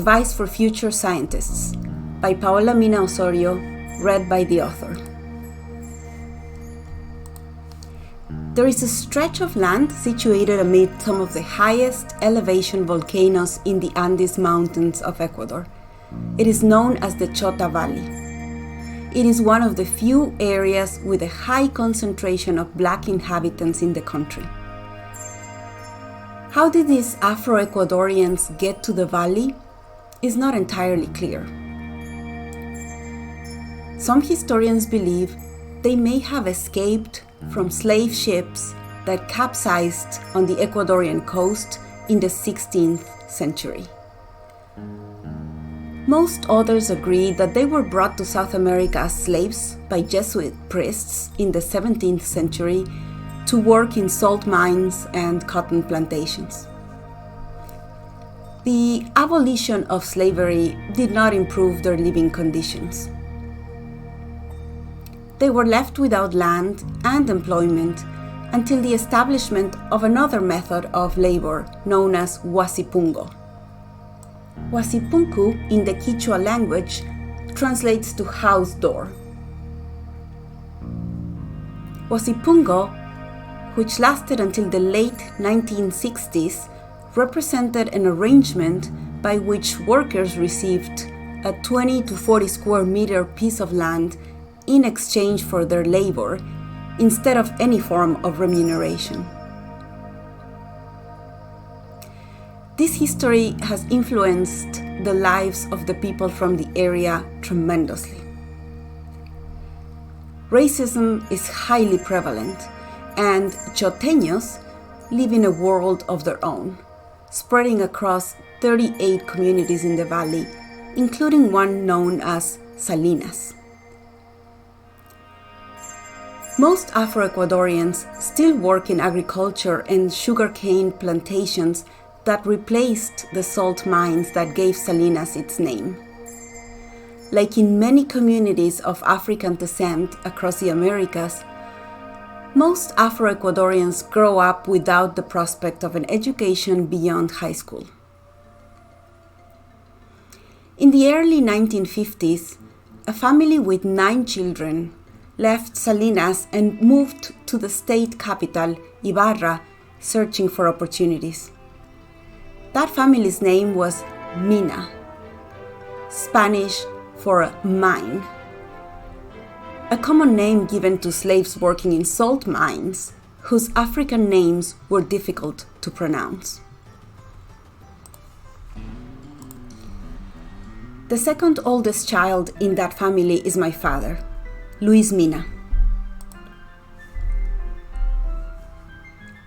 Advice for Future Scientists by Paola Mina-Osorio, read by the author. There is a stretch of land situated amid some of the highest elevation volcanoes in the Andes Mountains of Ecuador. It is known as the Chota Valley. It is one of the few areas with a high concentration of Black inhabitants in the country. How did these Afro-Ecuadorians get to the valley is not entirely clear. Some historians believe they may have escaped from slave ships that capsized on the Ecuadorian coast in the 16th century. Most authors agree that they were brought to South America as slaves by Jesuit priests in the 17th century to work in salt mines and cotton plantations. The abolition of slavery did not improve their living conditions. They were left without land and employment until the establishment of another method of labor known as huasipungo. Huasipunku in the Quechua language translates to house door. Huasipungo, which lasted until the late 1960s, represented an arrangement by which workers received a 20 to 40 square meter piece of land in exchange for their labor, instead of any form of remuneration. This history has influenced the lives of the people from the area tremendously. Racism is highly prevalent, and Choteños live in a world of their own, spreading across 38 communities in the valley, including one known as Salinas. Most Afro-Ecuadorians still work in agriculture and sugarcane plantations that replaced the salt mines that gave Salinas its name. Like in many communities of African descent across the Americas, most Afro-Ecuadorians grow up without the prospect of an education beyond high school. In the early 1950s, a family with 9 children left Salinas and moved to the state capital, Ibarra, searching for opportunities. That family's name was Mina, Spanish for mine, a common name given to slaves working in salt mines, whose African names were difficult to pronounce. The second oldest child in that family is my father, Luis Mina.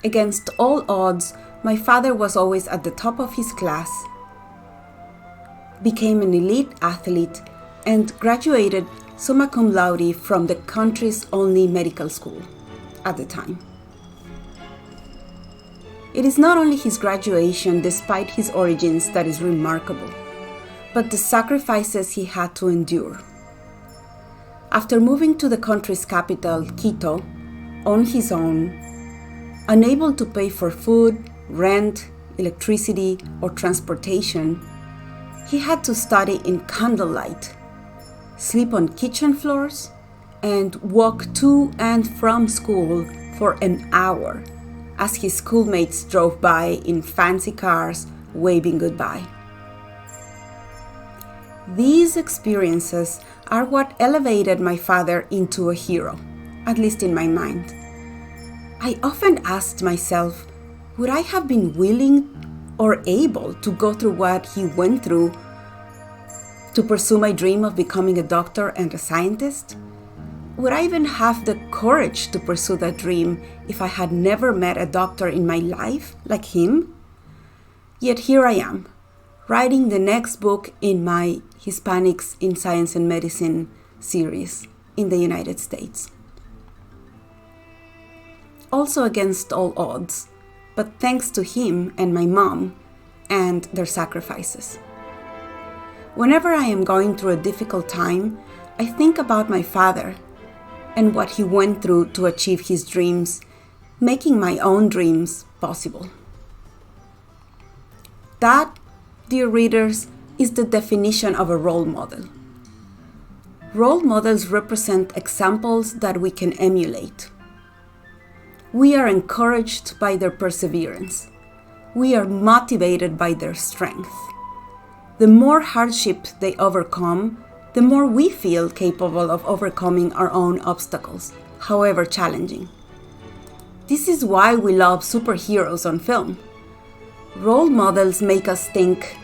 Against all odds, my father was always at the top of his class, became an elite athlete, and graduated summa cum laude from the country's only medical school at the time. It is not only his graduation, despite his origins, that is remarkable, but the sacrifices he had to endure. After moving to the country's capital, Quito, on his own, unable to pay for food, rent, electricity, or transportation, he had to study in candlelight, sleep on kitchen floors, and walk to and from school for an hour as his schoolmates drove by in fancy cars, waving goodbye. These experiences are what elevated my father into a hero, at least in my mind. I often asked myself, would I have been willing or able to go through what he went through to pursue my dream of becoming a doctor and a scientist? Would I even have the courage to pursue that dream if I had never met a doctor in my life like him? Yet here I am, writing the next book in my Hispanics in Science and Medicine series in the United States. Also against all odds, but thanks to him and my mom and their sacrifices. Whenever I am going through a difficult time, I think about my father and what he went through to achieve his dreams, making my own dreams possible. That, dear readers, is the definition of a role model. Role models represent examples that we can emulate. We are encouraged by their perseverance. We are motivated by their strength. The more hardship they overcome, the more we feel capable of overcoming our own obstacles, however challenging. This is why we love superheroes on film. Role models make us think,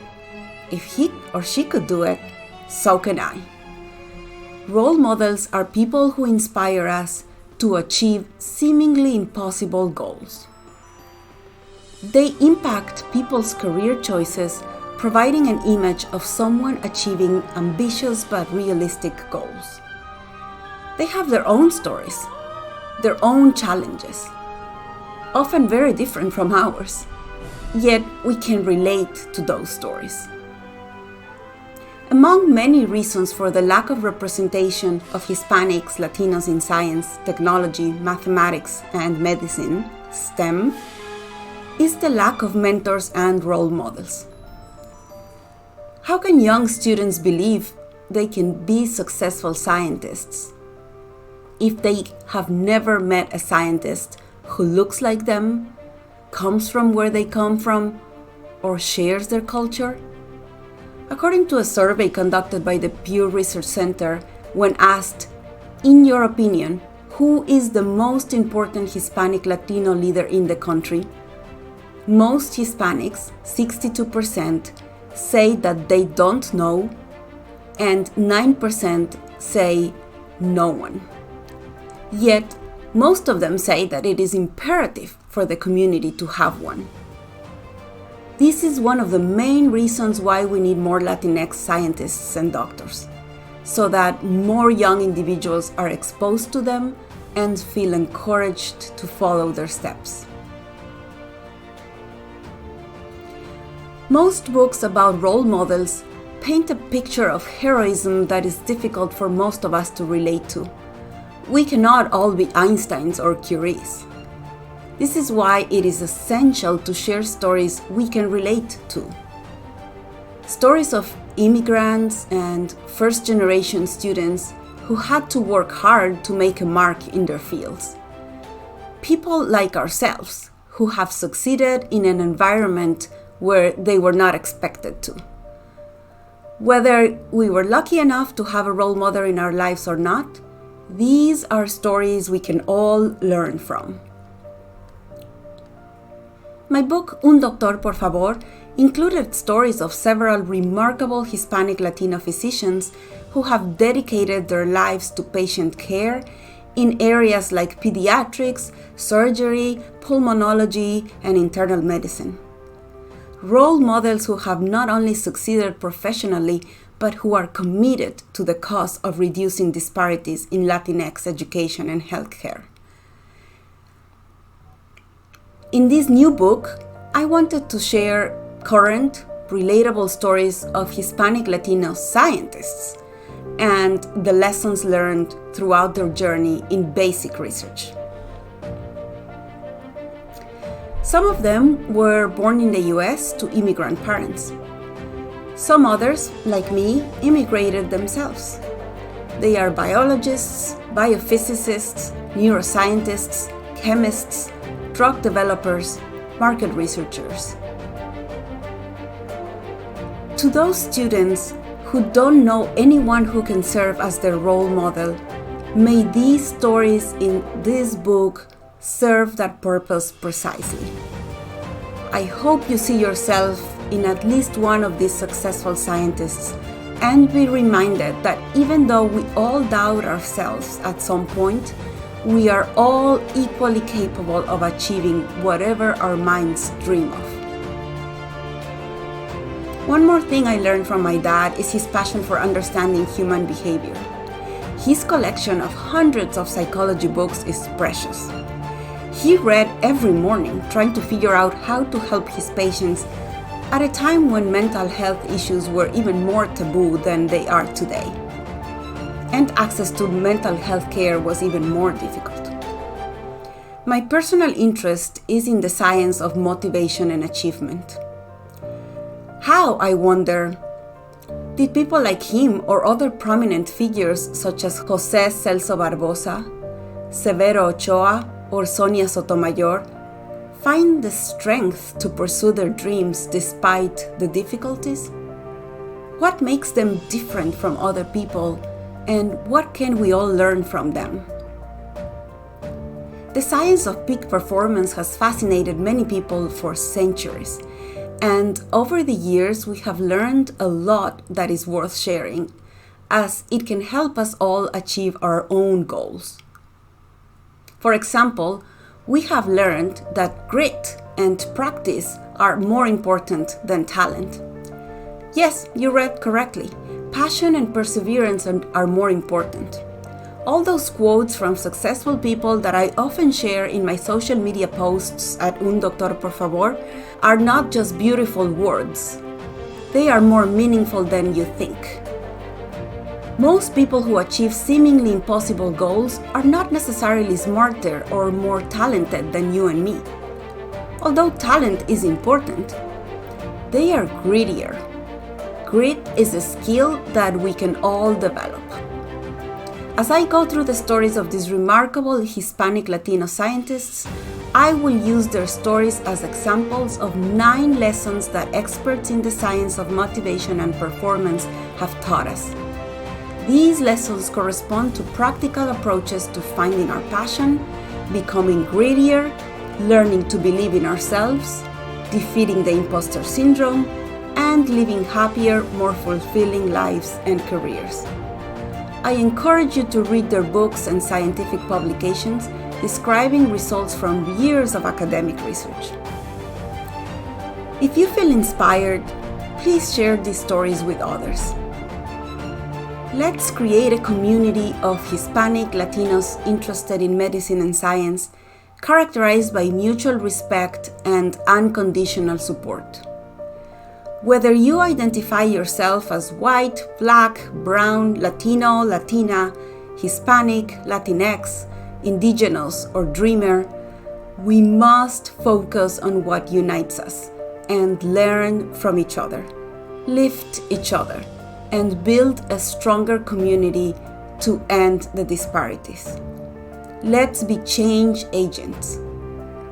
if he or she could do it, so can I. Role models are people who inspire us to achieve seemingly impossible goals. They impact people's career choices, providing an image of someone achieving ambitious but realistic goals. They have their own stories, their own challenges, often very different from ours, yet we can relate to those stories. Among many reasons for the lack of representation of Hispanics, Latinos in science, technology, mathematics, and medicine, STEM, is the lack of mentors and role models. How can young students believe they can be successful scientists if they have never met a scientist who looks like them, comes from where they come from, or shares their culture? According to a survey conducted by the Pew Research Center, when asked, in your opinion, who is the most important Hispanic Latino leader in the country? Most Hispanics, 62%, say that they don't know, and 9% say no one. Yet, most of them say that it is imperative for the community to have one. This is one of the main reasons why we need more Latinx scientists and doctors, so that more young individuals are exposed to them and feel encouraged to follow their steps. Most books about role models paint a picture of heroism that is difficult for most of us to relate to. We cannot all be Einsteins or Curies. This is why it is essential to share stories we can relate to. Stories of immigrants and first-generation students who had to work hard to make a mark in their fields. People like ourselves who have succeeded in an environment where they were not expected to. Whether we were lucky enough to have a role model in our lives or not, these are stories we can all learn from. My book, Un Doctor, Por Favor, included stories of several remarkable Hispanic Latino physicians who have dedicated their lives to patient care in areas like pediatrics, surgery, pulmonology, and internal medicine. Role models who have not only succeeded professionally, but who are committed to the cause of reducing disparities in Latinx education and healthcare. In this new book, I wanted to share current, relatable stories of Hispanic Latino scientists and the lessons learned throughout their journey in basic research. Some of them were born in the US to immigrant parents. Some others, like me, immigrated themselves. They are biologists, biophysicists, neuroscientists, chemists, drug developers, market researchers. To those students who don't know anyone who can serve as their role model, may these stories in this book serve that purpose precisely. I hope you see yourself in at least one of these successful scientists and be reminded that even though we all doubt ourselves at some point, we are all equally capable of achieving whatever our minds dream of. One more thing I learned from my dad is his passion for understanding human behavior. His collection of hundreds of psychology books is precious. He read every morning trying to figure out how to help his patients at a time when mental health issues were even more taboo than they are today. And access to mental health care was even more difficult. My personal interest is in the science of motivation and achievement. How, I wonder, Did people like him or other prominent figures such as José Celso Barbosa, Severo Ochoa, or Sonia Sotomayor find the strength to pursue their dreams despite the difficulties? What makes them different from other people, and what can we all learn from them? The science of peak performance has fascinated many people for centuries, and over the years we have learned a lot that is worth sharing, as it can help us all achieve our own goals. For example, we have learned that grit and practice are more important than talent. Yes, you read correctly. Passion and perseverance are more important. All those quotes from successful people that I often share in my social media posts at Un Doctor Por Favor are not just beautiful words. They are more meaningful than you think. Most people who achieve seemingly impossible goals are not necessarily smarter or more talented than you and me. Although talent is important, they are grittier. Grit is a skill that we can all develop. As I go through the stories of these remarkable Hispanic Latino scientists, I will use their stories as examples of 9 lessons that experts in the science of motivation and performance have taught us. These lessons correspond to practical approaches to finding our passion, becoming grittier, learning to believe in ourselves, defeating the imposter syndrome, and living happier, more fulfilling lives and careers. I encourage you to read their books and scientific publications describing results from years of academic research. If you feel inspired, please share these stories with others. Let's create a community of Hispanic Latinos interested in medicine and science, characterized by mutual respect and unconditional support. Whether you identify yourself as white, black, brown, Latino, Latina, Hispanic, Latinx, Indigenous, or Dreamer, we must focus on what unites us and learn from each other, lift each other, and build a stronger community to end the disparities. Let's be change agents.